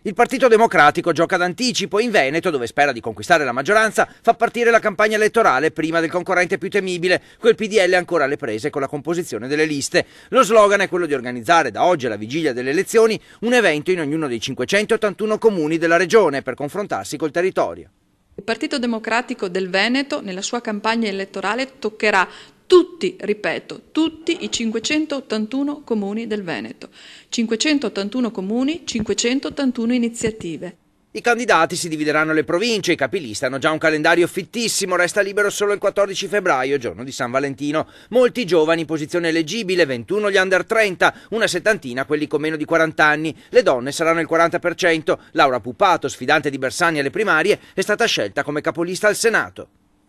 Il Partito Democratico gioca d'anticipo in Veneto, dove spera di conquistare la maggioranza, fa partire la campagna elettorale prima del concorrente più temibile, quel PDL ancora alle prese con la composizione delle liste. Lo slogan è quello di organizzare da oggi alla vigilia delle elezioni un evento in ognuno dei 581 comuni della regione per confrontarsi col territorio. Il Partito Democratico del Veneto nella sua campagna elettorale toccherà tutti, ripeto, tutti i 581 comuni del Veneto. 581 comuni, 581 iniziative. I candidati si divideranno le province, i capilista hanno già un calendario fittissimo, resta libero solo il 14 febbraio, giorno di San Valentino. Molti giovani in posizione eleggibile, 21 gli under 30, una settantina quelli con meno di 40 anni. Le donne saranno il 40%. Laura Puppato, sfidante di Bersani alle primarie, è stata scelta come capolista al Senato.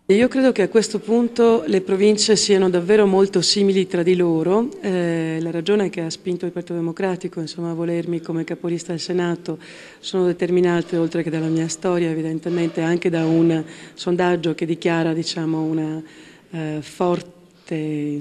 Io credo che a questo punto le province siano davvero molto simili tra di loro. La ragione che ha spinto il Partito Democratico a volermi come capolista al Senato sono determinate, oltre che dalla mia storia, evidentemente anche da un sondaggio che dichiara una forte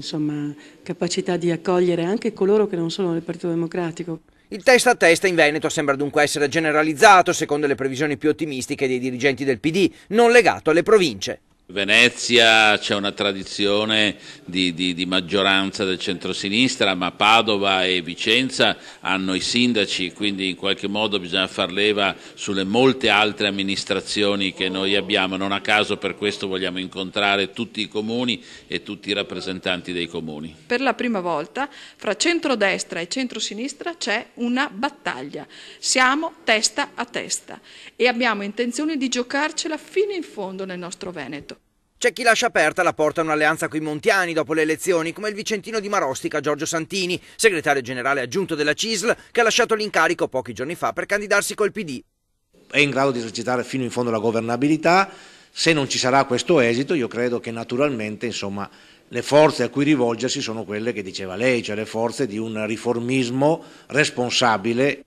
capacità di accogliere anche coloro che non sono del Partito Democratico. Il testa a testa in Veneto sembra dunque essere generalizzato, secondo le previsioni più ottimistiche dei dirigenti del PD, non legato alle province. Venezia c'è una tradizione di maggioranza del centrosinistra, ma Padova e Vicenza hanno i sindaci, quindi in qualche modo bisogna far leva sulle molte altre amministrazioni che noi abbiamo. Non a caso per questo vogliamo incontrare tutti i comuni e tutti i rappresentanti dei comuni. Per la prima volta fra centrodestra e centrosinistra c'è una battaglia. Siamo testa a testa e abbiamo intenzione di giocarcela fino in fondo nel nostro Veneto. C'è chi lascia aperta la porta a un'alleanza coi montiani dopo le elezioni, come il vicentino di Marostica Giorgio Santini, segretario generale aggiunto della CISL, che ha lasciato l'incarico pochi giorni fa per candidarsi col PD. È in grado di esercitare fino in fondo la governabilità. Se non ci sarà questo esito, io credo che naturalmente le forze a cui rivolgersi sono quelle che diceva lei, cioè le forze di un riformismo responsabile.